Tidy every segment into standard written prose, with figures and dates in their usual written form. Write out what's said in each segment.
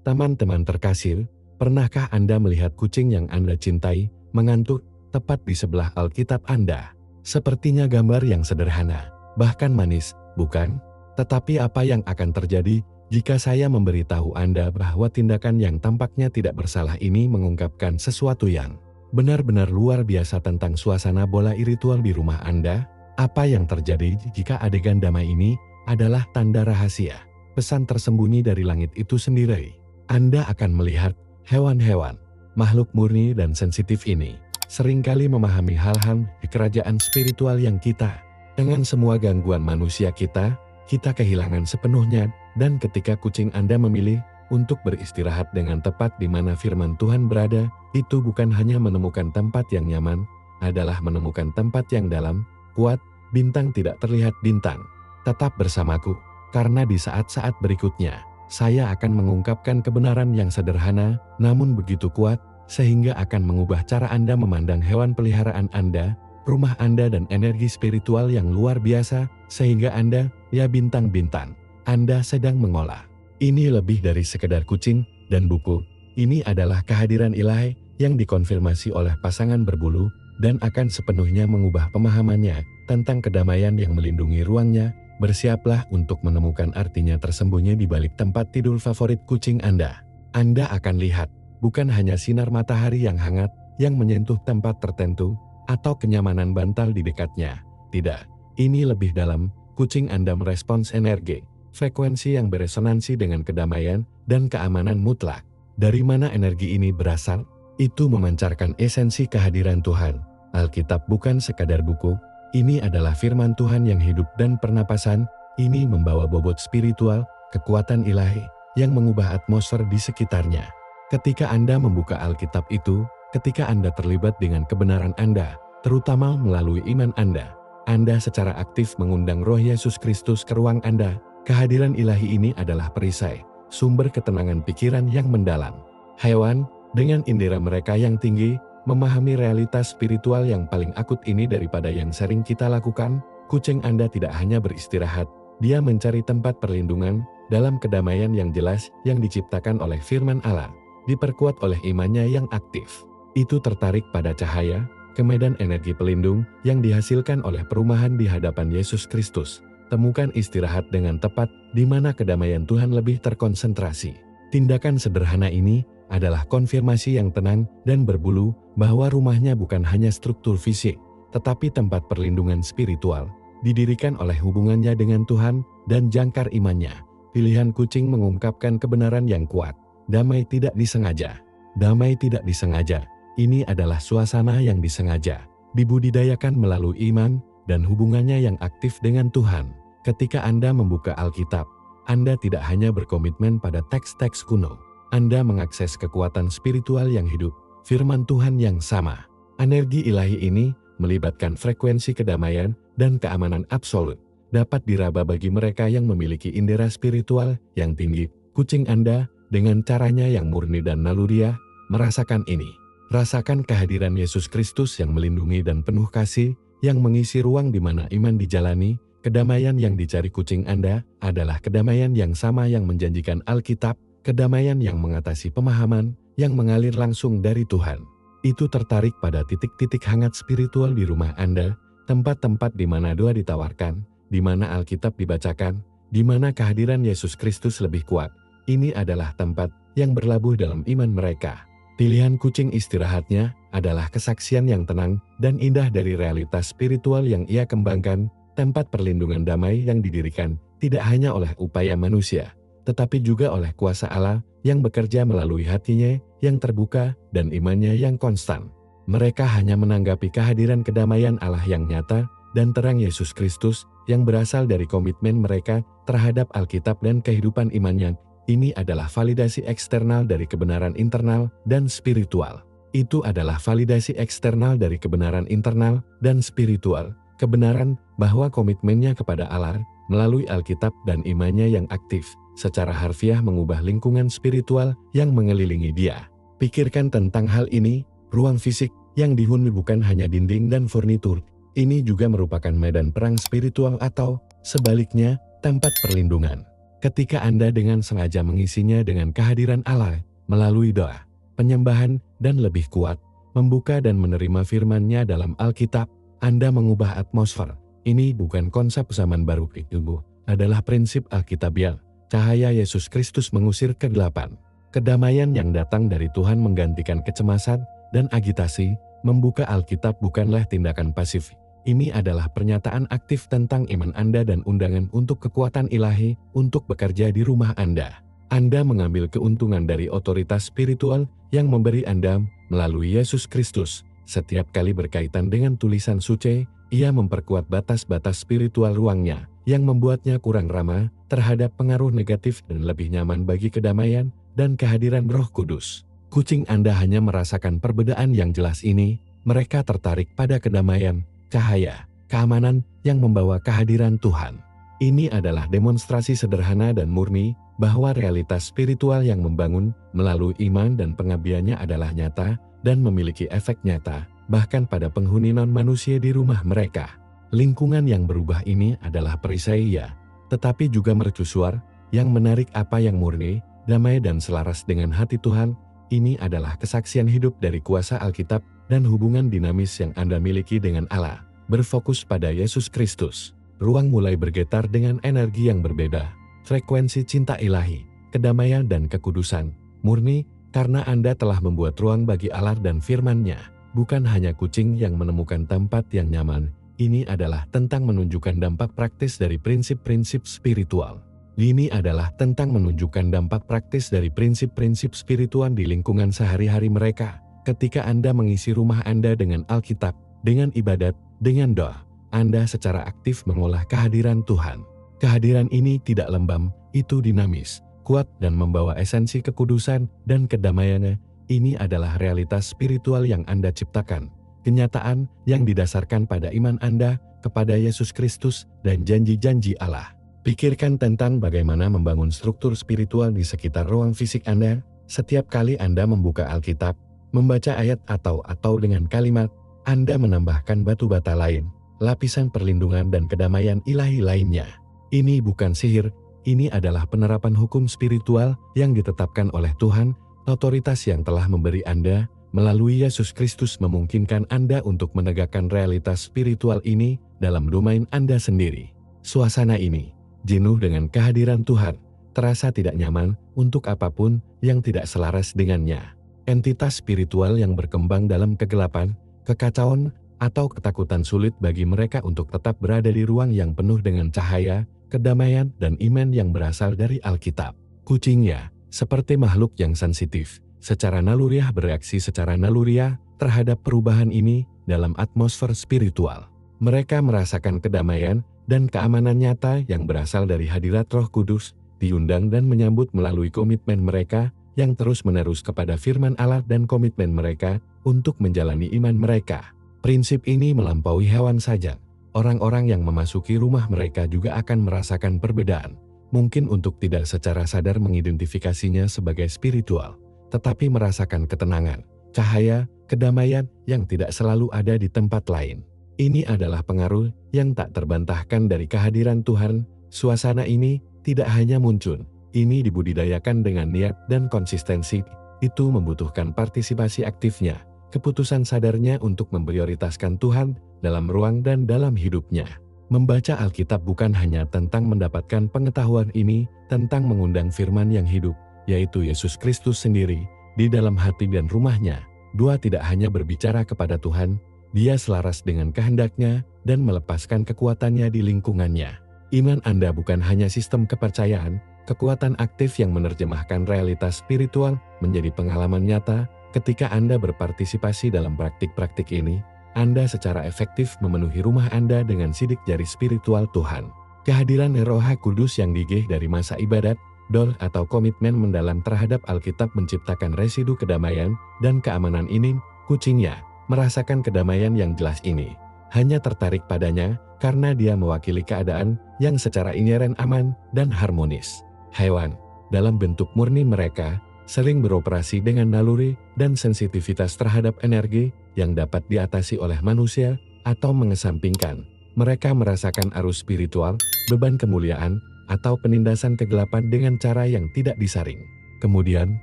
Teman-teman terkasih, pernahkah Anda melihat kucing yang Anda cintai mengantuk tepat di sebelah Alkitab Anda? Sepertinya gambar yang sederhana, bahkan manis, bukan? Tetapi apa yang akan terjadi jika saya memberitahu Anda bahwa tindakan yang tampaknya tidak bersalah ini mengungkapkan sesuatu yang benar-benar luar biasa tentang suasana bola ritual di rumah Anda? Apa yang terjadi jika adegan damai ini adalah tanda rahasia, pesan tersembunyi dari langit itu sendiri? Anda akan melihat hewan-hewan, makhluk murni dan sensitif ini seringkali memahami hal-hal di kerajaan spiritual yang kita, dengan semua gangguan manusia kita kehilangan sepenuhnya. Dan ketika kucing Anda memilih untuk beristirahat dengan tepat di mana firman Tuhan berada, itu bukan hanya menemukan tempat yang nyaman, adalah menemukan tempat yang dalam, kuat. Bintang tidak terlihat bintang. Tetap bersamaku, karena di saat-saat berikutnya, saya akan mengungkapkan kebenaran yang sederhana, namun begitu kuat, sehingga akan mengubah cara Anda memandang hewan peliharaan Anda, rumah Anda dan energi spiritual yang luar biasa, sehingga Anda, ya bintang-bintang, Anda sedang mengolah. Ini lebih dari sekedar kucing dan buku. Ini adalah kehadiran ilahi yang dikonfirmasi oleh pasangan berbulu, dan akan sepenuhnya mengubah pemahamannya tentang kedamaian yang melindungi ruangnya. Bersiaplah untuk menemukan artinya tersembunyi di balik tempat tidur favorit kucing Anda. Anda akan lihat, bukan hanya sinar matahari yang hangat, yang menyentuh tempat tertentu, atau kenyamanan bantal di dekatnya. Tidak, ini lebih dalam. Kucing Anda merespons energi, frekuensi yang beresonansi dengan kedamaian dan keamanan mutlak. Dari mana energi ini berasal? Itu memancarkan esensi kehadiran Tuhan. Alkitab bukan sekadar buku. Ini adalah firman Tuhan yang hidup dan pernapasan. Ini membawa bobot spiritual, kekuatan ilahi, yang mengubah atmosfer di sekitarnya. Ketika Anda membuka Alkitab itu, ketika Anda terlibat dengan kebenaran Anda, terutama melalui iman Anda secara aktif mengundang Roh Yesus Kristus ke ruang Anda. Kehadiran ilahi ini adalah perisai, sumber ketenangan pikiran yang mendalam. Hewan, dengan indera mereka yang tinggi, memahami realitas spiritual yang paling akut ini daripada yang sering kita lakukan. Kucing Anda tidak hanya beristirahat, dia mencari tempat perlindungan dalam kedamaian yang jelas yang diciptakan oleh firman Allah, diperkuat oleh imannya yang aktif. Itu tertarik pada cahaya, ke medan energi pelindung yang dihasilkan oleh perumahan di hadapan Yesus Kristus. Temukan istirahat dengan tepat di mana kedamaian Tuhan lebih terkonsentrasi. Tindakan sederhana ini adalah konfirmasi yang tenang dan berbulu bahwa rumahnya bukan hanya struktur fisik, tetapi tempat perlindungan spiritual, didirikan oleh hubungannya dengan Tuhan dan jangkar imannya. Pilihan kucing mengungkapkan kebenaran yang kuat. Damai tidak disengaja. Damai tidak disengaja. Ini adalah suasana yang disengaja, dibudidayakan melalui iman dan hubungannya yang aktif dengan Tuhan. Ketika Anda membuka Alkitab, Anda tidak hanya berkomitmen pada teks-teks kuno. Anda mengakses kekuatan spiritual yang hidup, firman Tuhan yang sama. Energi ilahi ini melibatkan frekuensi kedamaian dan keamanan absolut, dapat diraba bagi mereka yang memiliki indera spiritual yang tinggi. Kucing Anda, dengan caranya yang murni dan naluriah, merasakan ini. Rasakan kehadiran Yesus Kristus yang melindungi dan penuh kasih, yang mengisi ruang di mana iman dijalani. Kedamaian yang dicari kucing Anda adalah kedamaian yang sama yang menjanjikan Alkitab, kedamaian yang mengatasi pemahaman, yang mengalir langsung dari Tuhan. Itu tertarik pada titik-titik hangat spiritual di rumah Anda, tempat-tempat di mana doa ditawarkan, di mana Alkitab dibacakan, di mana kehadiran Yesus Kristus lebih kuat. Ini adalah tempat yang berlabuh dalam iman mereka. Pilihan kucing istirahatnya adalah kesaksian yang tenang dan indah dari realitas spiritual yang ia kembangkan, tempat perlindungan damai yang didirikan tidak hanya oleh upaya manusia, tetapi juga oleh kuasa Allah yang bekerja melalui hatinya yang terbuka dan imannya yang konstan. Mereka hanya menanggapi kehadiran kedamaian Allah yang nyata dan terang Yesus Kristus yang berasal dari komitmen mereka terhadap Alkitab dan kehidupan imannya. Ini adalah validasi eksternal dari kebenaran internal dan spiritual. Itu adalah validasi eksternal dari kebenaran internal dan spiritual. Kebenaran bahwa komitmennya kepada Allah melalui Alkitab dan imannya yang aktif secara harfiah mengubah lingkungan spiritual yang mengelilingi dia. Pikirkan tentang hal ini, ruang fisik yang dihuni bukan hanya dinding dan furnitur. Ini juga merupakan medan perang spiritual atau, sebaliknya, tempat perlindungan. Ketika Anda dengan sengaja mengisinya dengan kehadiran Allah, melalui doa, penyembahan, dan lebih kuat, membuka dan menerima firman-Nya dalam Alkitab, Anda mengubah atmosfer. Ini bukan konsep zaman baru ilmu, adalah prinsip Alkitabiah. Cahaya Yesus Kristus mengusir kegelapan. Kedamaian yang datang dari Tuhan menggantikan kecemasan dan agitasi. Membuka Alkitab bukanlah tindakan pasif. Ini adalah pernyataan aktif tentang iman Anda dan undangan untuk kekuatan ilahi untuk bekerja di rumah Anda. Anda mengambil keuntungan dari otoritas spiritual yang memberi Anda melalui Yesus Kristus. Setiap kali berkaitan dengan tulisan suci, ia memperkuat batas-batas spiritual ruangnya, yang membuatnya kurang ramah terhadap pengaruh negatif dan lebih nyaman bagi kedamaian dan kehadiran Roh Kudus. Kucing Anda hanya merasakan perbedaan yang jelas ini. Mereka tertarik pada kedamaian, cahaya, keamanan yang membawa kehadiran Tuhan. Ini adalah demonstrasi sederhana dan murni bahwa realitas spiritual yang membangun melalui iman dan pengabdiannya adalah nyata dan memiliki efek nyata, bahkan pada penghuni non-manusia di rumah mereka. Lingkungan yang berubah ini adalah perisai ya, tetapi juga mercusuar yang menarik apa yang murni, damai dan selaras dengan hati Tuhan. Ini adalah kesaksian hidup dari kuasa Alkitab dan hubungan dinamis yang Anda miliki dengan Allah. Berfokus pada Yesus Kristus. Ruang mulai bergetar dengan energi yang berbeda. Frekuensi cinta ilahi, kedamaian dan kekudusan. Murni, karena Anda telah membuat ruang bagi Allah dan firman-Nya. Bukan hanya kucing yang menemukan tempat yang nyaman. Ini adalah tentang menunjukkan dampak praktis dari prinsip-prinsip spiritual. Ini adalah tentang menunjukkan dampak praktis dari prinsip-prinsip spiritual di lingkungan sehari-hari mereka. Ketika Anda mengisi rumah Anda dengan Alkitab, dengan ibadat, dengan doa, Anda secara aktif mengolah kehadiran Tuhan. Kehadiran ini tidak lembam, itu dinamis, kuat dan membawa esensi kekudusan dan kedamaiannya. Ini adalah realitas spiritual yang Anda ciptakan. Kenyataan yang didasarkan pada iman Anda kepada Yesus Kristus dan janji-janji Allah. Pikirkan tentang bagaimana membangun struktur spiritual di sekitar ruang fisik Anda. Setiap kali Anda membuka Alkitab, membaca ayat atau dengan kalimat, Anda menambahkan batu bata lain, lapisan perlindungan dan kedamaian ilahi lainnya. Ini bukan sihir, ini adalah penerapan hukum spiritual yang ditetapkan oleh Tuhan. Otoritas yang telah memberi Anda melalui Yesus Kristus memungkinkan Anda untuk menegakkan realitas spiritual ini dalam domain Anda sendiri. Suasana ini jenuh dengan kehadiran Tuhan, terasa tidak nyaman untuk apapun yang tidak selaras dengannya. Entitas spiritual yang berkembang dalam kegelapan, kekacauan, atau ketakutan sulit bagi mereka untuk tetap berada di ruang yang penuh dengan cahaya, kedamaian, dan iman yang berasal dari Alkitab. Kucingnya, seperti makhluk yang sensitif, secara naluriah bereaksi secara naluriah terhadap perubahan ini dalam atmosfer spiritual. Mereka merasakan kedamaian dan keamanan nyata yang berasal dari hadirat Roh Kudus, diundang dan menyambut melalui komitmen mereka yang terus-menerus kepada firman Allah dan komitmen mereka untuk menjalani iman mereka. Prinsip ini melampaui hewan saja. Orang-orang yang memasuki rumah mereka juga akan merasakan perbedaan. Mungkin untuk tidak secara sadar mengidentifikasinya sebagai spiritual, tetapi merasakan ketenangan, cahaya, kedamaian yang tidak selalu ada di tempat lain. Ini adalah pengaruh yang tak terbantahkan dari kehadiran Tuhan. Suasana ini tidak hanya muncul, ini dibudidayakan dengan niat dan konsistensi. Itu membutuhkan partisipasi aktifnya, keputusan sadarnya untuk memprioritaskan Tuhan dalam ruang dan dalam hidupnya. Membaca Alkitab bukan hanya tentang mendapatkan pengetahuan ini, tentang mengundang firman yang hidup, yaitu Yesus Kristus sendiri, di dalam hati dan rumahnya. Dua tidak hanya berbicara kepada Tuhan, Dia selaras dengan kehendaknya dan melepaskan kekuatannya di lingkungannya. Iman Anda bukan hanya sistem kepercayaan, kekuatan aktif yang menerjemahkan realitas spiritual menjadi pengalaman nyata. Ketika Anda berpartisipasi dalam praktik-praktik ini, Anda secara efektif memenuhi rumah Anda dengan sidik jari spiritual Tuhan. Kehadiran Roh Kudus yang gigih dari masa ibadat, doa atau komitmen mendalam terhadap Alkitab menciptakan residu kedamaian dan keamanan ini. Kucingnya merasakan kedamaian yang jelas ini, hanya tertarik padanya karena dia mewakili keadaan yang secara inheren aman dan harmonis. Hewan, dalam bentuk murni mereka, sering beroperasi dengan naluri dan sensitivitas terhadap energi yang dapat diatasi oleh manusia atau mengesampingkan. Mereka merasakan arus spiritual, beban kemuliaan, atau penindasan kegelapan dengan cara yang tidak disaring. Kemudian,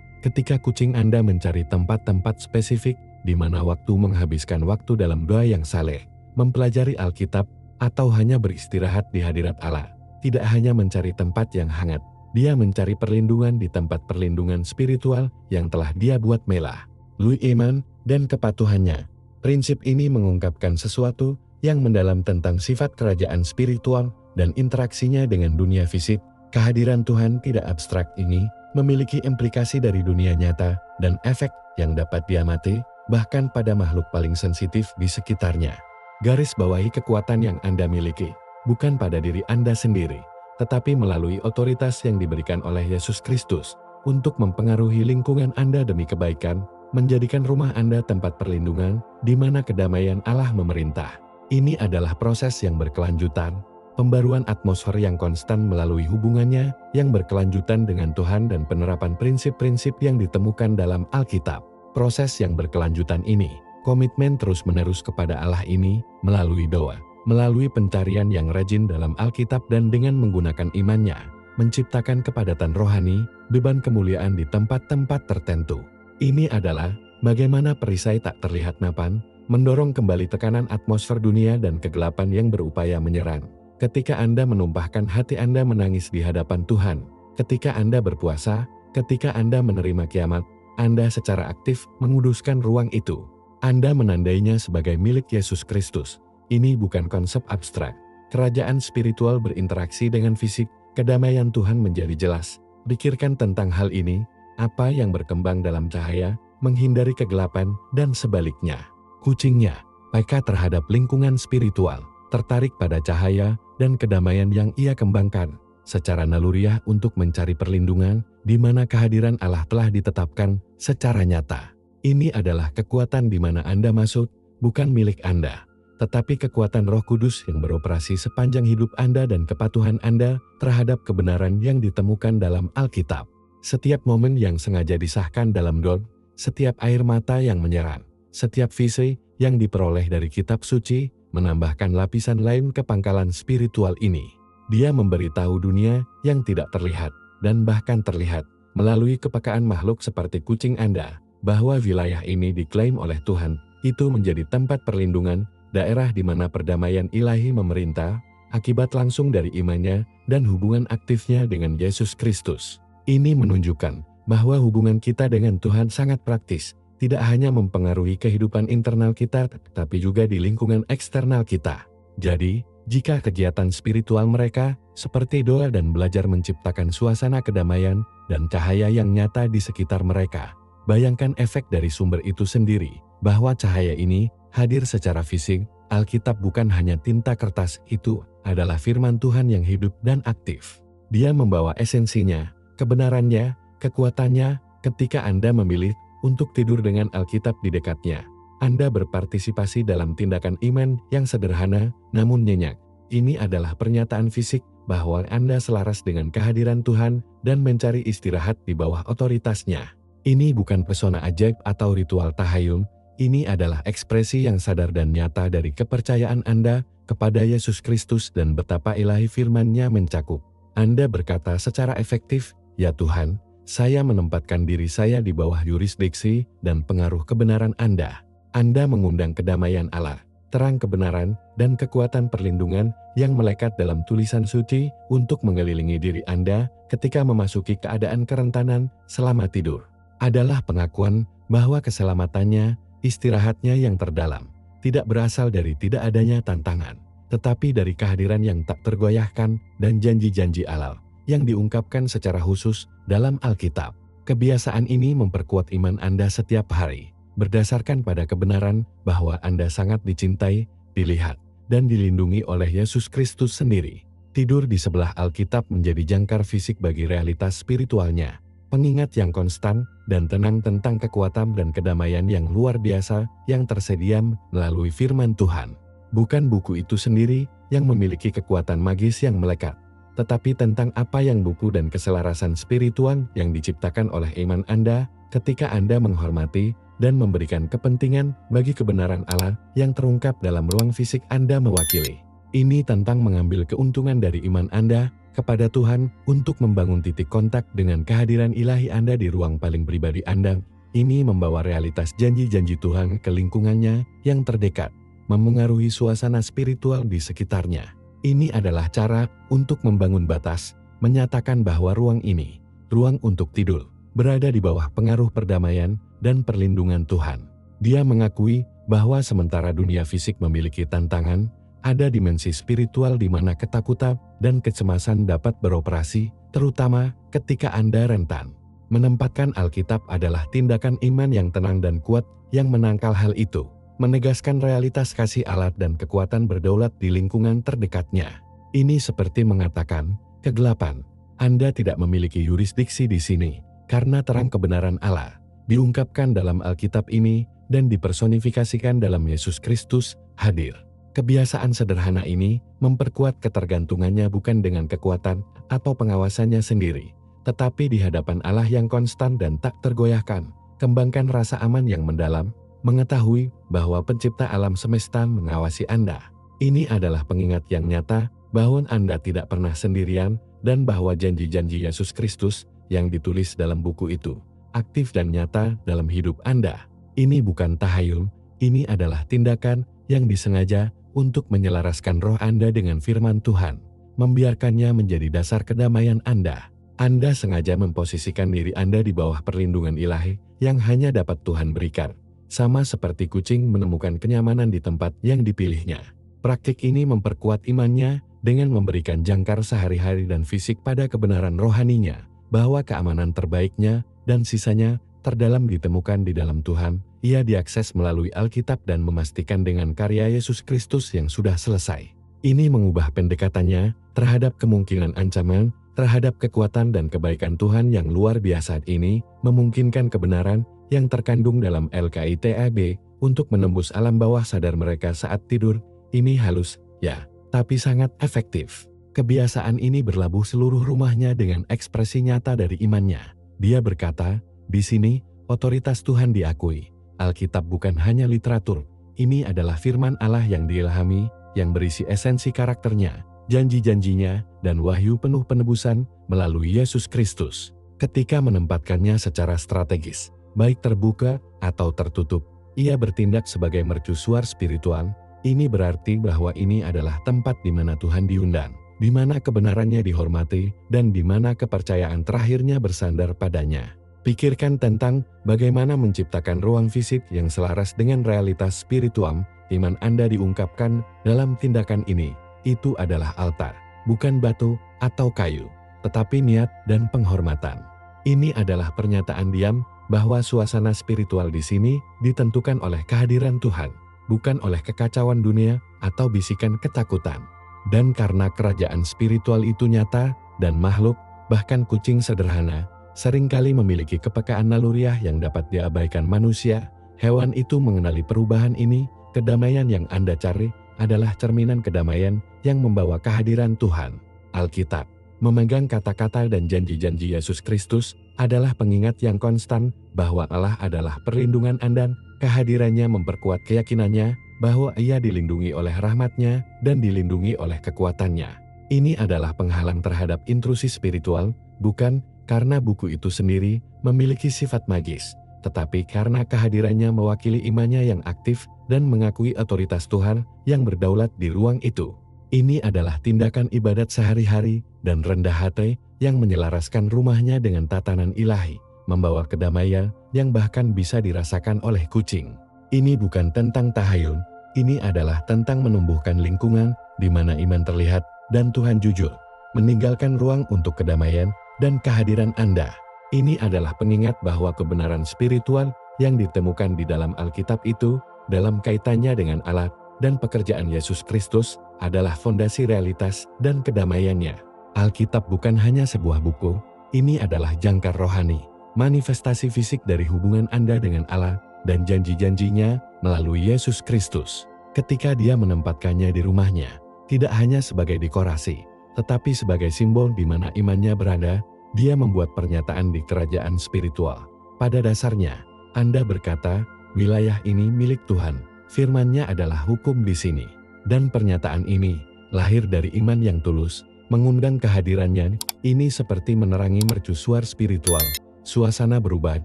ketika kucing Anda mencari tempat-tempat spesifik di mana waktu menghabiskan waktu dalam doa yang saleh, mempelajari Alkitab, atau hanya beristirahat di hadirat Allah, tidak hanya mencari tempat yang hangat, dia mencari perlindungan di tempat perlindungan spiritual yang telah dia buat melah. Lui iman dan kepatuhannya. Prinsip ini mengungkapkan sesuatu yang mendalam tentang sifat kerajaan spiritual dan interaksinya dengan dunia fisik. Kehadiran Tuhan tidak abstrak ini memiliki implikasi dari dunia nyata dan efek yang dapat diamati bahkan pada makhluk paling sensitif di sekitarnya. Garis bawahi kekuatan yang Anda miliki, bukan pada diri Anda sendiri, tetapi melalui otoritas yang diberikan oleh Yesus Kristus untuk mempengaruhi lingkungan Anda demi kebaikan, menjadikan rumah Anda tempat perlindungan di mana kedamaian Allah memerintah. Ini adalah proses yang berkelanjutan, pembaruan atmosfer yang konstan melalui hubungannya yang berkelanjutan dengan Tuhan dan penerapan prinsip-prinsip yang ditemukan dalam Alkitab. Proses yang berkelanjutan ini, komitmen terus-menerus kepada Allah ini, melalui doa, melalui pencarian yang rajin dalam Alkitab dan dengan menggunakan imannya, menciptakan kepadatan rohani, beban kemuliaan di tempat-tempat tertentu. Ini adalah bagaimana perisai tak terlihat mapan, mendorong kembali tekanan atmosfer dunia dan kegelapan yang berupaya menyerang. Ketika Anda menumpahkan hati Anda menangis di hadapan Tuhan, ketika Anda berpuasa, ketika Anda menerima kiamat, Anda secara aktif menguduskan ruang itu. Anda menandainya sebagai milik Yesus Kristus. Ini bukan konsep abstrak. Kerajaan spiritual berinteraksi dengan fisik, kedamaian Tuhan menjadi jelas. Pikirkan tentang hal ini, apa yang berkembang dalam cahaya, menghindari kegelapan, dan sebaliknya. Kucingnya, peka terhadap lingkungan spiritual, tertarik pada cahaya dan kedamaian yang ia kembangkan, secara naluriah untuk mencari perlindungan, di mana kehadiran Allah telah ditetapkan secara nyata. Ini adalah kekuatan di mana Anda masuk, bukan milik Anda, tetapi kekuatan Roh Kudus yang beroperasi sepanjang hidup Anda dan kepatuhan Anda terhadap kebenaran yang ditemukan dalam Alkitab. Setiap momen yang sengaja disahkan dalam doa, setiap air mata yang menyerang, setiap visi yang diperoleh dari kitab suci, menambahkan lapisan lain ke pangkalan spiritual ini. Dia memberitahu dunia yang tidak terlihat, dan bahkan terlihat, melalui kepekaan makhluk seperti kucing Anda, bahwa wilayah ini diklaim oleh Tuhan, itu menjadi tempat perlindungan, daerah di mana perdamaian ilahi memerintah, akibat langsung dari imannya dan hubungan aktifnya dengan Yesus Kristus. Ini menunjukkan bahwa hubungan kita dengan Tuhan sangat praktis, tidak hanya mempengaruhi kehidupan internal kita, tetapi juga di lingkungan eksternal kita. Jadi, jika kegiatan spiritual mereka, seperti doa dan belajar menciptakan suasana kedamaian dan cahaya yang nyata di sekitar mereka, bayangkan efek dari sumber itu sendiri, bahwa cahaya ini hadir secara fisik. Alkitab bukan hanya tinta kertas, itu adalah firman Tuhan yang hidup dan aktif. Dia membawa esensinya, kebenarannya, kekuatannya. Ketika Anda memilih untuk tidur dengan Alkitab di dekatnya, Anda berpartisipasi dalam tindakan iman yang sederhana namun nyenyak. Ini adalah pernyataan fisik bahwa Anda selaras dengan kehadiran Tuhan dan mencari istirahat di bawah otoritasnya. Ini bukan pesona ajaib atau ritual tahayul, ini adalah ekspresi yang sadar dan nyata dari kepercayaan Anda kepada Yesus Kristus dan betapa ilahi firman-Nya mencakup. Anda berkata secara efektif, "Ya Tuhan, saya menempatkan diri saya di bawah yurisdiksi dan pengaruh kebenaran Anda." Anda mengundang kedamaian Allah, terang kebenaran, dan kekuatan perlindungan yang melekat dalam tulisan suci untuk mengelilingi diri Anda ketika memasuki keadaan kerentanan selama tidur. Adalah pengakuan bahwa keselamatannya, istirahatnya yang terdalam, tidak berasal dari tidak adanya tantangan, tetapi dari kehadiran yang tak tergoyahkan dan janji-janji Allah yang diungkapkan secara khusus dalam Alkitab. Kebiasaan ini memperkuat iman Anda setiap hari, berdasarkan pada kebenaran bahwa Anda sangat dicintai, dilihat, dan dilindungi oleh Yesus Kristus sendiri. Tidur di sebelah Alkitab menjadi jangkar fisik bagi realitas spiritualnya, pengingat yang konstan dan tenang tentang kekuatan dan kedamaian yang luar biasa yang tersedia melalui firman Tuhan. Bukan buku itu sendiri yang memiliki kekuatan magis yang melekat, tetapi tentang apa yang buku dan keselarasan spiritual yang diciptakan oleh iman Anda ketika Anda menghormati dan memberikan kepentingan bagi kebenaran Allah yang terungkap dalam ruang fisik Anda mewakili. Ini tentang mengambil keuntungan dari iman Anda kepada Tuhan untuk membangun titik kontak dengan kehadiran ilahi Anda di ruang paling pribadi Anda. Ini membawa realitas janji-janji Tuhan ke lingkungannya yang terdekat, memengaruhi suasana spiritual di sekitarnya. Ini adalah cara untuk membangun batas, menyatakan bahwa ruang ini, ruang untuk tidur, berada di bawah pengaruh perdamaian dan perlindungan Tuhan. Dia mengakui bahwa sementara dunia fisik memiliki tantangan, ada dimensi spiritual di mana ketakutan dan kecemasan dapat beroperasi, terutama ketika Anda rentan. Menempatkan Alkitab adalah tindakan iman yang tenang dan kuat yang menangkal hal itu, menegaskan realitas kasih Allah dan kekuatan berdaulat di lingkungan terdekatnya. Ini seperti mengatakan, kegelapan, Anda tidak memiliki yurisdiksi di sini, karena terang kebenaran Allah diungkapkan dalam Alkitab ini dan dipersonifikasikan dalam Yesus Kristus hadir. Kebiasaan sederhana ini memperkuat ketergantungannya bukan dengan kekuatan atau pengawasannya sendiri, tetapi di hadapan Allah yang konstan dan tak tergoyahkan. Kembangkan rasa aman yang mendalam, mengetahui bahwa pencipta alam semesta mengawasi Anda. Ini adalah pengingat yang nyata bahwa Anda tidak pernah sendirian dan bahwa janji-janji Yesus Kristus yang ditulis dalam buku itu aktif dan nyata dalam hidup Anda. Ini bukan tahayul, ini adalah tindakan yang disengaja untuk menyelaraskan roh Anda dengan firman Tuhan, membiarkannya menjadi dasar kedamaian Anda. Anda sengaja memposisikan diri Anda di bawah perlindungan ilahi yang hanya dapat Tuhan berikan, sama seperti kucing menemukan kenyamanan di tempat yang dipilihnya. Praktik ini memperkuat imannya dengan memberikan jangkar sehari-hari dan fisik pada kebenaran rohaninya, bahwa keamanan terbaiknya dan sisanya terdalam ditemukan di dalam Tuhan. Ia diakses melalui Alkitab dan memastikan dengan karya Yesus Kristus yang sudah selesai. Ini mengubah pendekatannya terhadap kemungkinan ancaman, terhadap kekuatan dan kebaikan Tuhan yang luar biasa. Ini memungkinkan kebenaran yang terkandung dalam LKITAB untuk menembus alam bawah sadar mereka saat tidur. Ini halus, ya, tapi sangat efektif. Kebiasaan ini berlabuh seluruh rumahnya dengan ekspresi nyata dari imannya. Dia berkata, di sini, otoritas Tuhan diakui. Alkitab bukan hanya literatur, ini adalah firman Allah yang diilhami, yang berisi esensi karakternya, janji-janjinya, dan wahyu penuh penebusan melalui Yesus Kristus. Ketika menempatkannya secara strategis, baik terbuka atau tertutup, ia bertindak sebagai mercusuar spiritual. Ini berarti bahwa ini adalah tempat di mana Tuhan diundang, di mana kebenarannya dihormati, dan di mana kepercayaan terakhirnya bersandar padanya. Pikirkan tentang bagaimana menciptakan ruang fisik yang selaras dengan realitas spiritual. Iman Anda diungkapkan dalam tindakan ini. Itu adalah altar, bukan batu atau kayu, tetapi niat dan penghormatan. Ini adalah pernyataan diam bahwa suasana spiritual di sini ditentukan oleh kehadiran Tuhan, bukan oleh kekacauan dunia atau bisikan ketakutan. Dan karena kerajaan spiritual itu nyata dan makhluk, bahkan kucing sederhana, seringkali memiliki kepekaan naluriah yang dapat diabaikan manusia. Hewan itu mengenali perubahan ini. Kedamaian yang Anda cari adalah cerminan kedamaian yang membawa kehadiran Tuhan. Alkitab, memegang kata-kata dan janji-janji Yesus Kristus, adalah pengingat yang konstan bahwa Allah adalah perlindungan Anda. Kehadirannya memperkuat keyakinannya bahwa ia dilindungi oleh rahmat-Nya dan dilindungi oleh kekuatannya. Ini adalah penghalang terhadap intrusi spiritual, bukan karena buku itu sendiri memiliki sifat magis, tetapi karena kehadirannya mewakili imannya yang aktif dan mengakui otoritas Tuhan yang berdaulat di ruang itu. Ini adalah tindakan ibadat sehari-hari dan rendah hati yang menyelaraskan rumahnya dengan tatanan ilahi, membawa kedamaian yang bahkan bisa dirasakan oleh kucing. Ini bukan tentang tahayul, ini adalah tentang menumbuhkan lingkungan di mana iman terlihat dan Tuhan jujur, meninggalkan ruang untuk kedamaian dan kehadiran Anda. Ini adalah pengingat bahwa kebenaran spiritual yang ditemukan di dalam Alkitab itu, dalam kaitannya dengan Allah dan pekerjaan Yesus Kristus, adalah fondasi realitas dan kedamaiannya. Alkitab bukan hanya sebuah buku, ini adalah jangkar rohani, manifestasi fisik dari hubungan Anda dengan Allah dan janji-janjinya melalui Yesus Kristus. Ketika Dia menempatkannya di rumahnya, tidak hanya sebagai dekorasi, tetapi sebagai simbol di mana imannya berada, Dia membuat pernyataan di kerajaan spiritual. Pada dasarnya, Anda berkata, wilayah ini milik Tuhan, firman-Nya adalah hukum di sini. Dan pernyataan ini lahir dari iman yang tulus, mengundang kehadirannya. Ini seperti menerangi mercusuar spiritual. Suasana berubah,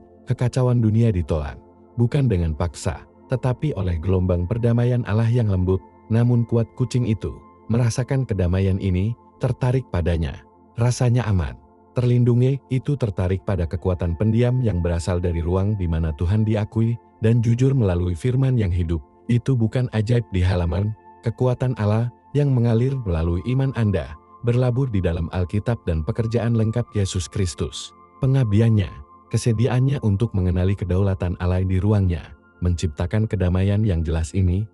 kekacauan dunia ditolak. Bukan dengan paksa, tetapi oleh gelombang perdamaian Allah yang lembut, namun kuat. Kucing itu merasakan kedamaian ini, tertarik padanya. Rasanya aman, terlindungi. Itu tertarik pada kekuatan pendiam yang berasal dari ruang di mana Tuhan diakui dan jujur melalui firman yang hidup. Itu bukan ajaib di halaman, kekuatan Allah yang mengalir melalui iman Anda, berlabur di dalam Alkitab dan pekerjaan lengkap Yesus Kristus. Pengabdiannya, kesediaannya untuk mengenali kedaulatan Allah di ruangnya, menciptakan kedamaian yang jelas ini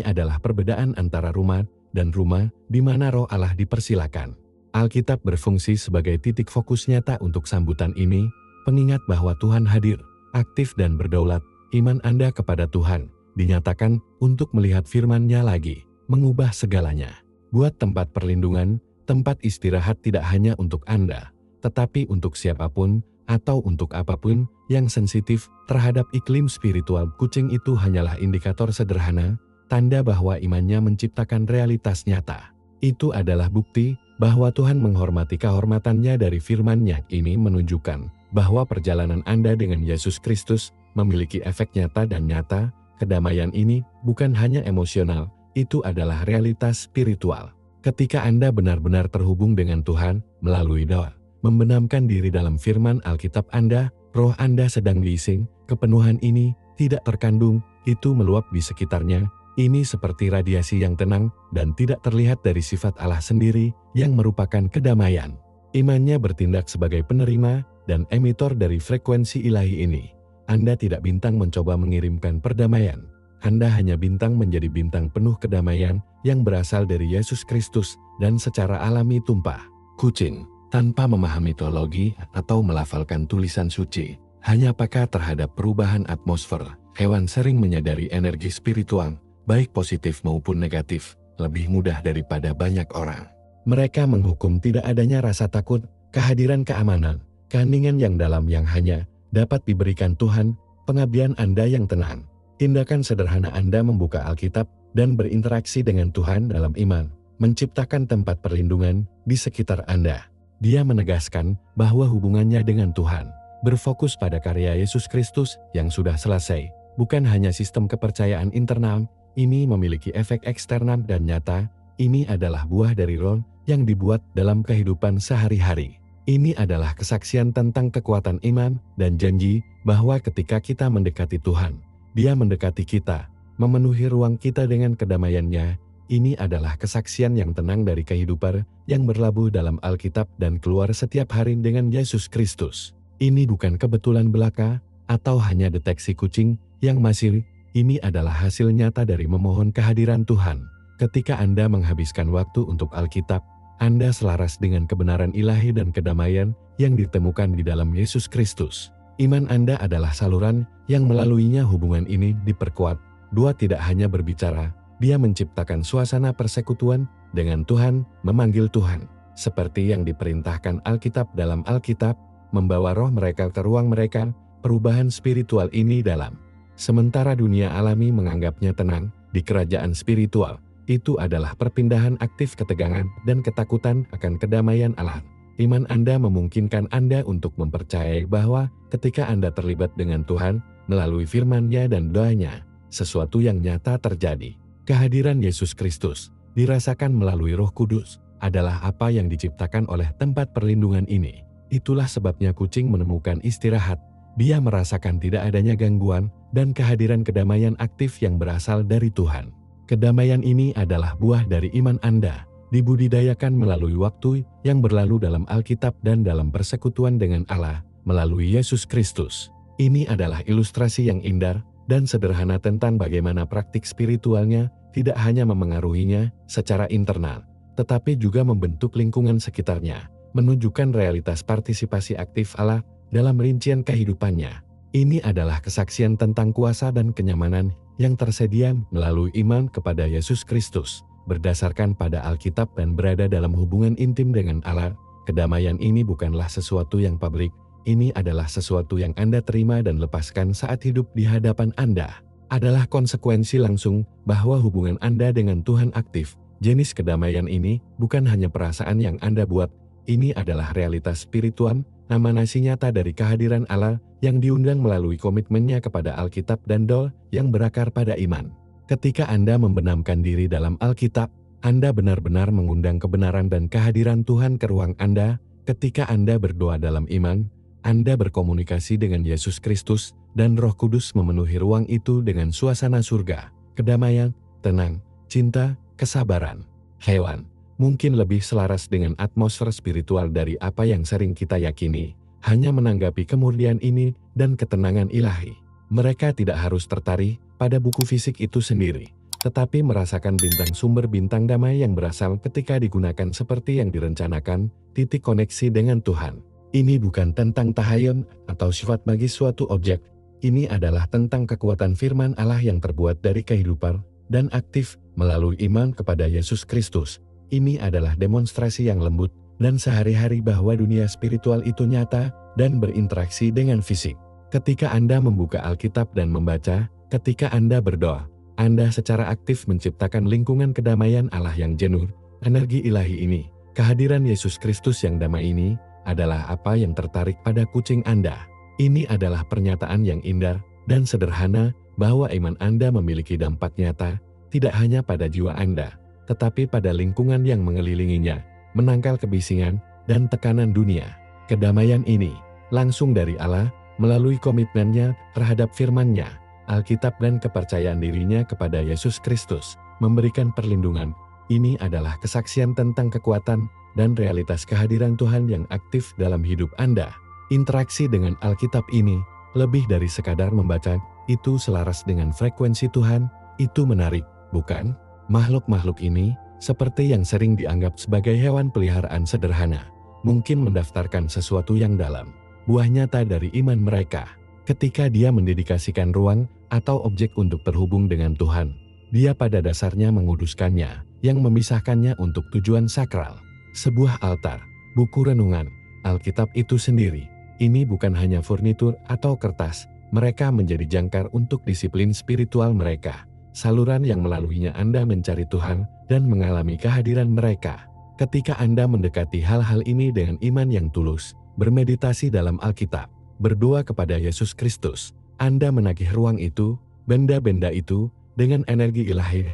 adalah perbedaan antara rumah dan rumah di mana roh Allah dipersilakan. Alkitab berfungsi sebagai titik fokus nyata untuk sambutan ini, pengingat bahwa Tuhan hadir, aktif dan berdaulat. Iman Anda kepada Tuhan dinyatakan untuk melihat firman-Nya lagi, mengubah segalanya. Buat tempat perlindungan, tempat istirahat tidak hanya untuk Anda, tetapi untuk siapapun atau untuk apapun yang sensitif terhadap iklim spiritual. Kucing itu hanyalah indikator sederhana, tanda bahwa imannya menciptakan realitas nyata. Itu adalah bukti bahwa Tuhan menghormati kehormatannya dari firman-Nya. Ini menunjukkan bahwa perjalanan Anda dengan Yesus Kristus memiliki efek nyata dan nyata. Kedamaian ini bukan hanya emosional, itu adalah realitas spiritual. Ketika Anda benar-benar terhubung dengan Tuhan melalui doa, membenamkan diri dalam firman Alkitab Anda, roh Anda sedang diisi. Kepenuhan ini tidak terkandung, itu meluap di sekitarnya. Ini seperti radiasi yang tenang dan tidak terlihat dari sifat Allah sendiri yang merupakan kedamaian. Imannya bertindak sebagai penerima dan emitor dari frekuensi ilahi ini. Anda tidak bintang mencoba mengirimkan perdamaian. Anda hanya bintang menjadi bintang penuh kedamaian yang berasal dari Yesus Kristus dan secara alami tumpah. Kucing, tanpa memahami teologi atau melafalkan tulisan suci, hanya peka terhadap perubahan atmosfer. Hewan sering menyadari energi spiritual, baik positif maupun negatif, lebih mudah daripada banyak orang. Mereka menghukum tidak adanya rasa takut, kehadiran keamanan, keheningan yang dalam yang hanya dapat diberikan Tuhan. Pengabdian Anda yang tenang, tindakan sederhana Anda membuka Alkitab dan berinteraksi dengan Tuhan dalam iman, menciptakan tempat perlindungan di sekitar Anda. Dia menegaskan bahwa hubungannya dengan Tuhan berfokus pada karya Yesus Kristus yang sudah selesai, bukan hanya sistem kepercayaan internal. Ini memiliki efek eksternal dan nyata. Ini adalah buah dari roh yang dibuat dalam kehidupan sehari-hari. Ini adalah kesaksian tentang kekuatan iman dan janji bahwa ketika kita mendekati Tuhan, Dia mendekati kita, memenuhi ruang kita dengan kedamaiannya. Ini adalah kesaksian yang tenang dari kehidupan yang berlabuh dalam Alkitab dan keluar setiap hari dengan Yesus Kristus. Ini bukan kebetulan belaka atau hanya deteksi kucing yang masih. Ini adalah hasil nyata dari memohon kehadiran Tuhan. Ketika Anda menghabiskan waktu untuk Alkitab, Anda selaras dengan kebenaran ilahi dan kedamaian yang ditemukan di dalam Yesus Kristus. Iman Anda adalah saluran yang melaluinya hubungan ini diperkuat. Dua tidak hanya berbicara, dia menciptakan suasana persekutuan dengan Tuhan, memanggil Tuhan. Seperti yang diperintahkan Alkitab dalam Alkitab, membawa roh mereka ke ruang mereka, perubahan spiritual ini dalam. Sementara dunia alami menganggapnya tenang, di kerajaan spiritual, itu adalah perpindahan aktif ketegangan dan ketakutan akan kedamaian Allah. Iman Anda memungkinkan Anda untuk mempercayai bahwa ketika Anda terlibat dengan Tuhan melalui firman-Nya dan doanya, sesuatu yang nyata terjadi. Kehadiran Yesus Kristus dirasakan melalui Roh Kudus adalah apa yang diciptakan oleh tempat perlindungan ini. Itulah sebabnya kucing menemukan istirahat. Dia merasakan tidak adanya gangguan dan kehadiran kedamaian aktif yang berasal dari Tuhan. Kedamaian ini adalah buah dari iman Anda, dibudidayakan melalui waktu yang berlalu dalam Alkitab dan dalam persekutuan dengan Allah melalui Yesus Kristus. Ini adalah ilustrasi yang indah dan sederhana tentang bagaimana praktik spiritualnya tidak hanya memengaruhinya secara internal, tetapi juga membentuk lingkungan sekitarnya, menunjukkan realitas partisipasi aktif Allah dalam rincian kehidupannya. Ini adalah kesaksian tentang kuasa dan kenyamanan yang tersedia melalui iman kepada Yesus Kristus, berdasarkan pada Alkitab dan berada dalam hubungan intim dengan Allah. Kedamaian ini bukanlah sesuatu yang publik, ini adalah sesuatu yang Anda terima dan lepaskan saat hidup di hadapan Anda. Adalah konsekuensi langsung bahwa hubungan Anda dengan Tuhan aktif, Jenis kedamaian ini bukan hanya perasaan yang Anda buat, ini adalah realitas spiritual, amanasi nyata dari kehadiran Allah yang diundang melalui komitmennya kepada Alkitab dan doa yang berakar pada iman. Ketika Anda membenamkan diri dalam Alkitab, Anda benar-benar mengundang kebenaran dan kehadiran Tuhan ke ruang Anda. Ketika Anda berdoa dalam iman, Anda berkomunikasi dengan Yesus Kristus, dan Roh Kudus memenuhi ruang itu dengan suasana surga, kedamaian, tenang, cinta, kesabaran. Hewan mungkin lebih selaras dengan atmosfer spiritual dari apa yang sering kita yakini, hanya menanggapi kemurnian ini dan ketenangan ilahi. Mereka tidak harus tertarik pada buku fisik itu sendiri, tetapi merasakan bintang sumber bintang damai yang berasal ketika digunakan seperti yang direncanakan, titik koneksi dengan Tuhan. Ini bukan tentang tahayul atau sifat magis suatu objek, ini adalah tentang kekuatan firman Allah yang terbuat dari kehidupan dan aktif melalui iman kepada Yesus Kristus. Ini adalah demonstrasi yang lembut dan sehari-hari bahwa dunia spiritual itu nyata dan berinteraksi dengan fisik. Ketika Anda membuka Alkitab dan membaca, ketika Anda berdoa, Anda secara aktif menciptakan lingkungan kedamaian Allah yang jenuh. Energi ilahi ini, kehadiran Yesus Kristus yang damai ini, adalah apa yang tertarik pada kucing Anda. Ini adalah pernyataan yang indah dan sederhana bahwa iman Anda memiliki dampak nyata, tidak hanya pada jiwa Anda, tetapi pada lingkungan yang mengelilinginya, menangkal kebisingan dan tekanan dunia. Kedamaian ini langsung dari Allah melalui komitmennya terhadap firman-Nya, Alkitab dan kepercayaan dirinya kepada Yesus Kristus, memberikan perlindungan. Ini adalah kesaksian tentang kekuatan dan realitas kehadiran Tuhan yang aktif dalam hidup Anda. Interaksi dengan Alkitab ini lebih dari sekadar membaca, itu selaras dengan frekuensi Tuhan. Itu menarik, bukan? Makhluk-makhluk ini, seperti yang sering dianggap sebagai hewan peliharaan sederhana, mungkin mendaftarkan sesuatu yang dalam, buah nyata dari iman mereka. Ketika dia mendedikasikan ruang atau objek untuk terhubung dengan Tuhan, dia pada dasarnya menguduskannya, yang memisahkannya untuk tujuan sakral. Sebuah altar, buku renungan, Alkitab itu sendiri, ini bukan hanya furnitur atau kertas, mereka menjadi jangkar untuk disiplin spiritual mereka, saluran yang melaluinya Anda mencari Tuhan dan mengalami kehadiran mereka. Ketika Anda mendekati hal-hal ini dengan iman yang tulus, bermeditasi dalam Alkitab, berdoa kepada Yesus Kristus, Anda menagih ruang itu, benda-benda itu, dengan energi ilahi,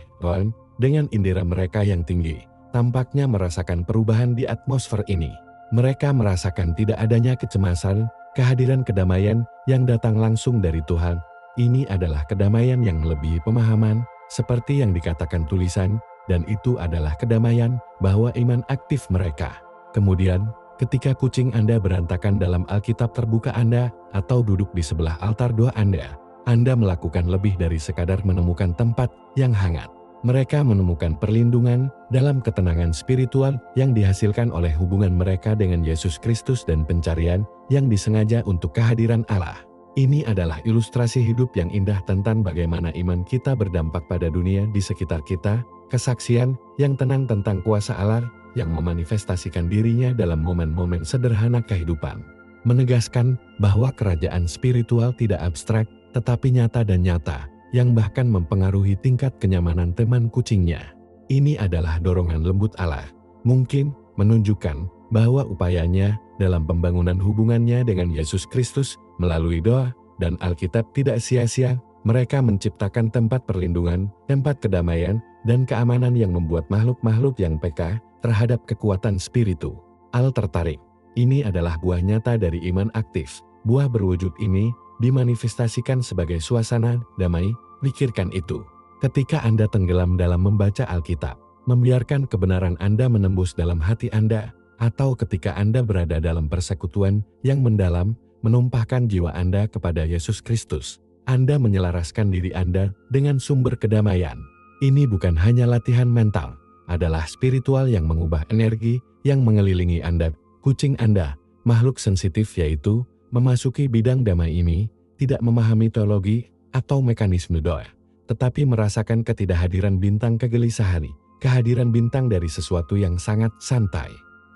dengan indera mereka yang tinggi. Tampaknya merasakan perubahan di atmosfer ini. Mereka merasakan tidak adanya kecemasan, kehadiran kedamaian yang datang langsung dari Tuhan. Ini adalah kedamaian yang lebih pemahaman, seperti yang dikatakan tulisan, dan itu adalah kedamaian bahwa iman aktif mereka. Kemudian, ketika kucing Anda berantakan dalam Alkitab terbuka Anda, atau duduk di sebelah altar doa Anda melakukan lebih dari sekadar menemukan tempat yang hangat. Mereka menemukan perlindungan dalam ketenangan spiritual yang dihasilkan oleh hubungan mereka dengan Yesus Kristus dan pencarian yang disengaja untuk kehadiran Allah. Ini adalah ilustrasi hidup yang indah tentang bagaimana iman kita berdampak pada dunia di sekitar kita, kesaksian yang tenang tentang kuasa Allah yang memanifestasikan dirinya dalam momen-momen sederhana kehidupan. Menegaskan bahwa kerajaan spiritual tidak abstrak, tetapi nyata dan nyata, yang bahkan mempengaruhi tingkat kenyamanan teman kucingnya. Ini adalah dorongan lembut Allah, mungkin menunjukkan bahwa upayanya dalam pembangunan hubungannya dengan Yesus Kristus melalui doa dan Alkitab tidak sia-sia. Mereka menciptakan tempat perlindungan, tempat kedamaian, dan keamanan yang membuat makhluk-makhluk yang peka terhadap kekuatan spiritu. Al tertarik. Ini adalah buah nyata dari iman aktif. Buah berwujud ini dimanifestasikan sebagai suasana damai. Pikirkan itu. Ketika Anda tenggelam dalam membaca Alkitab, membiarkan kebenaran Anda menembus dalam hati Anda, atau ketika Anda berada dalam persekutuan yang mendalam, menumpahkan jiwa Anda kepada Yesus Kristus, Anda menyelaraskan diri Anda dengan sumber kedamaian. Ini bukan hanya latihan mental, adalah spiritual yang mengubah energi yang mengelilingi Anda. Kucing Anda, makhluk sensitif yaitu, memasuki bidang damai ini, tidak memahami teologi atau mekanisme doa, tetapi merasakan ketidakhadiran bintang kegelisahan, kehadiran bintang dari sesuatu yang sangat santai.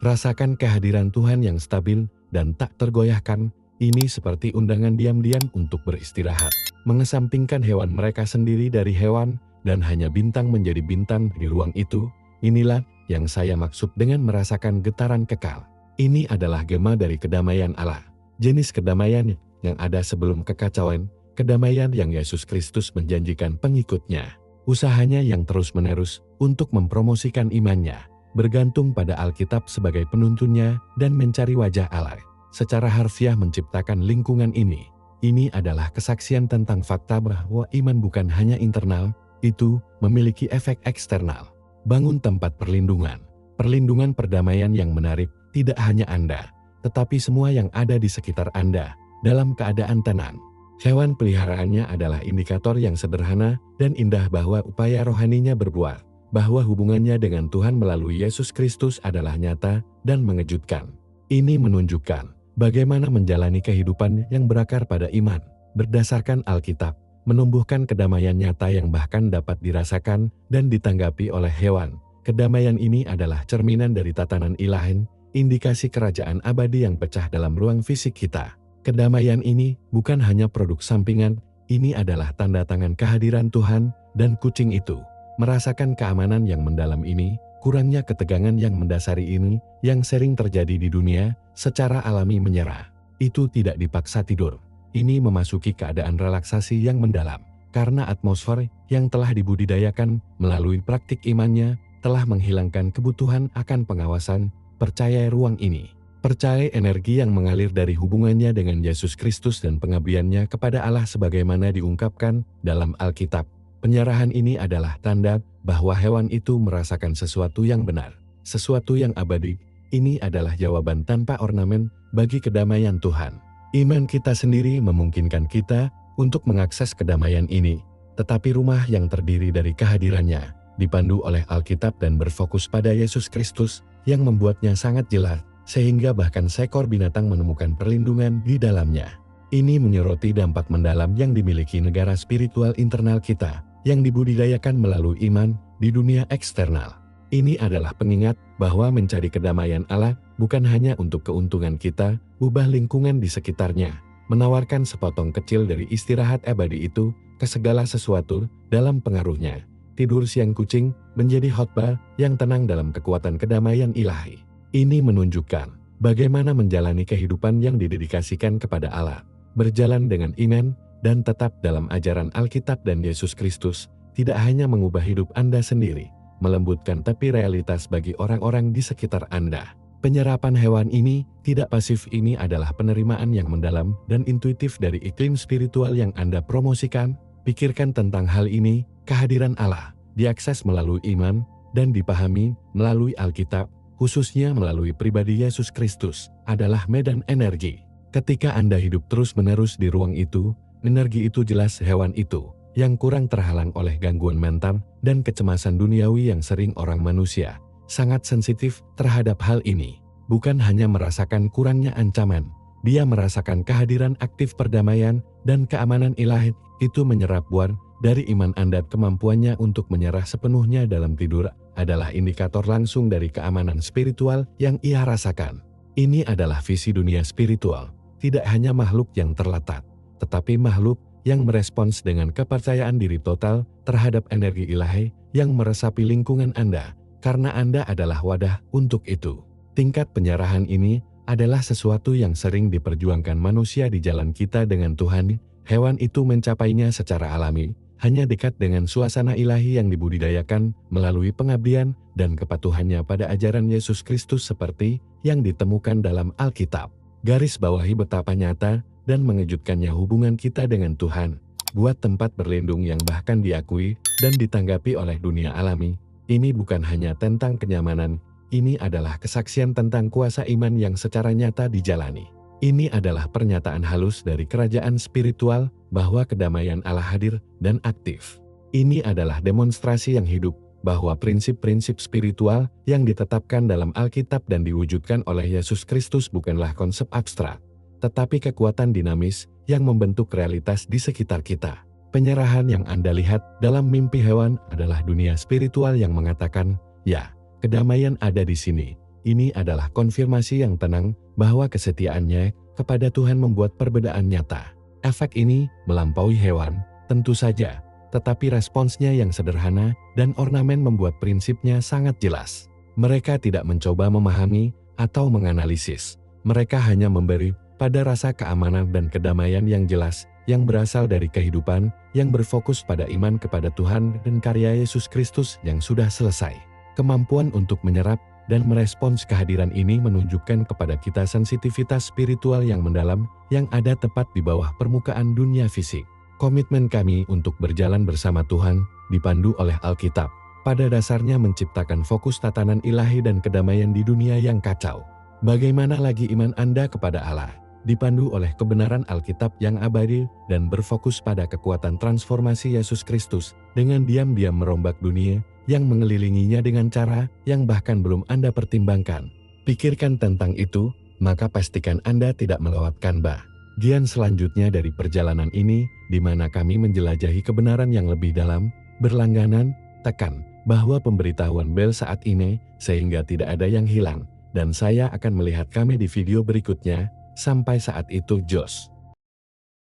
Rasakan kehadiran Tuhan yang stabil dan tak tergoyahkan. Ini seperti undangan diam-diam untuk beristirahat, mengesampingkan hewan mereka sendiri dari hewan, dan hanya bintang menjadi bintang di ruang itu, Inilah yang saya maksud dengan merasakan getaran kekal. Ini adalah gema dari kedamaian Allah. Jenis kedamaian yang ada sebelum kekacauan, kedamaian yang Yesus Kristus menjanjikan pengikutnya. Usahanya yang terus-menerus untuk mempromosikan imannya, bergantung pada Alkitab sebagai penuntunnya dan mencari wajah Allah. Secara harfiah menciptakan lingkungan ini. Ini adalah kesaksian tentang fakta bahwa iman bukan hanya internal, itu memiliki efek eksternal. Bangun tempat perlindungan. Perlindungan perdamaian yang menarik tidak hanya Anda, tetapi semua yang ada di sekitar Anda dalam keadaan tenang. Hewan peliharaannya adalah indikator yang sederhana dan indah bahwa upaya rohaninya berbuah, bahwa hubungannya dengan Tuhan melalui Yesus Kristus adalah nyata dan mengejutkan. Ini menunjukkan bagaimana menjalani kehidupan yang berakar pada iman, berdasarkan Alkitab, menumbuhkan kedamaian nyata yang bahkan dapat dirasakan dan ditanggapi oleh hewan. Kedamaian ini adalah cerminan dari tatanan ilahi, indikasi kerajaan abadi yang pecah dalam ruang fisik kita. Kedamaian ini bukan hanya produk sampingan, ini adalah tanda tangan kehadiran Tuhan, dan kucing itu merasakan keamanan yang mendalam ini, kurangnya ketegangan yang mendasari ini, yang sering terjadi di dunia, secara alami menyerah. Itu tidak dipaksa tidur. Ini memasuki keadaan relaksasi yang mendalam, karena atmosfer yang telah dibudidayakan melalui praktik imannya, telah menghilangkan kebutuhan akan pengawasan, percaya ruang ini. Percaya energi yang mengalir dari hubungannya dengan Yesus Kristus dan pengabdiannya kepada Allah sebagaimana diungkapkan dalam Alkitab. Penyerahan ini adalah tanda bahwa hewan itu merasakan sesuatu yang benar, sesuatu yang abadi. Ini adalah jawaban tanpa ornamen bagi kedamaian Tuhan. Iman kita sendiri memungkinkan kita untuk mengakses kedamaian ini, tetapi rumah yang terdiri dari kehadirannya, dipandu oleh Alkitab dan berfokus pada Yesus Kristus, yang membuatnya sangat jelas, sehingga bahkan seekor binatang menemukan perlindungan di dalamnya. Ini menyoroti dampak mendalam yang dimiliki negara spiritual internal kita, yang dibudidayakan melalui iman di dunia eksternal. Ini adalah pengingat bahwa mencari kedamaian Allah bukan hanya untuk keuntungan kita, ubah lingkungan di sekitarnya, menawarkan sepotong kecil dari istirahat abadi itu ke segala sesuatu dalam pengaruhnya. Tidur siang kucing menjadi khotbah yang tenang dalam kekuatan kedamaian ilahi. Ini menunjukkan bagaimana menjalani kehidupan yang didedikasikan kepada Allah, berjalan dengan iman, dan tetap dalam ajaran Alkitab dan Yesus Kristus, tidak hanya mengubah hidup Anda sendiri, melembutkan tapi realitas bagi orang-orang di sekitar Anda. Penyerapan hewan ini tidak pasif, ini adalah penerimaan yang mendalam dan intuitif dari iklim spiritual yang Anda promosikan. Pikirkan tentang hal ini, kehadiran Allah, diakses melalui iman, dan dipahami melalui Alkitab, khususnya melalui pribadi Yesus Kristus, adalah medan energi. Ketika Anda hidup terus-menerus di ruang itu, energi itu jelas hewan itu, yang kurang terhalang oleh gangguan mental dan kecemasan duniawi yang sering orang manusia, sangat sensitif terhadap hal ini. Bukan hanya merasakan kurangnya ancaman, dia merasakan kehadiran aktif perdamaian dan keamanan ilahi. Itu menyerap buah dari iman Anda. Kemampuannya untuk menyerah sepenuhnya dalam tidur adalah indikator langsung dari keamanan spiritual yang ia rasakan. Ini adalah visi dunia spiritual, tidak hanya makhluk yang terletak, tetapi makhluk yang merespons dengan kepercayaan diri total terhadap energi ilahi yang meresapi lingkungan Anda, karena Anda adalah wadah untuk itu. Tingkat penyerahan ini adalah sesuatu yang sering diperjuangkan manusia di jalan kita dengan Tuhan. Hewan itu mencapainya secara alami, hanya dekat dengan suasana ilahi yang dibudidayakan melalui pengabdian dan kepatuhannya pada ajaran Yesus Kristus seperti yang ditemukan dalam Alkitab. Garis bawahi betapa nyata dan mengejutkannya hubungan kita dengan Tuhan. Buat tempat berlindung yang bahkan diakui dan ditanggapi oleh dunia alami. Ini bukan hanya tentang kenyamanan, ini adalah kesaksian tentang kuasa iman yang secara nyata dijalani. Ini adalah pernyataan halus dari kerajaan spiritual bahwa kedamaian Allah hadir dan aktif. Ini adalah demonstrasi yang hidup bahwa prinsip-prinsip spiritual yang ditetapkan dalam Alkitab dan diwujudkan oleh Yesus Kristus bukanlah konsep abstrak, tetapi kekuatan dinamis yang membentuk realitas di sekitar kita. Penyerahan yang Anda lihat dalam mimpi hewan adalah dunia spiritual yang mengatakan, ya, kedamaian ada di sini. Ini adalah konfirmasi yang tenang bahwa kesetiaannya kepada Tuhan membuat perbedaan nyata. Efek ini melampaui hewan, tentu saja, tetapi responsnya yang sederhana dan ornamen membuat prinsipnya sangat jelas. Mereka tidak mencoba memahami atau menganalisis. Mereka hanya memberi pada rasa keamanan dan kedamaian yang jelas, yang berasal dari kehidupan, yang berfokus pada iman kepada Tuhan dan karya Yesus Kristus yang sudah selesai. Kemampuan untuk menyerap dan merespons kehadiran ini menunjukkan kepada kita sensitivitas spiritual yang mendalam, yang ada tepat di bawah permukaan dunia fisik. Komitmen kami untuk berjalan bersama Tuhan, dipandu oleh Alkitab, pada dasarnya menciptakan fokus tatanan ilahi dan kedamaian di dunia yang kacau. Bagaimana lagi iman Anda kepada Allah, dipandu oleh kebenaran Alkitab yang abadi dan berfokus pada kekuatan transformasi Yesus Kristus, dengan diam-diam merombak dunia yang mengelilinginya dengan cara yang bahkan belum Anda pertimbangkan. Pikirkan tentang itu, maka pastikan Anda tidak melewatkan bagian selanjutnya dari perjalanan ini, di mana kami menjelajahi kebenaran yang lebih dalam, berlangganan, tekan, bahwa pemberitahuan Bel saat ini, sehingga tidak ada yang hilang, dan saya akan melihat kami di video berikutnya. Sampai saat itu, Jos.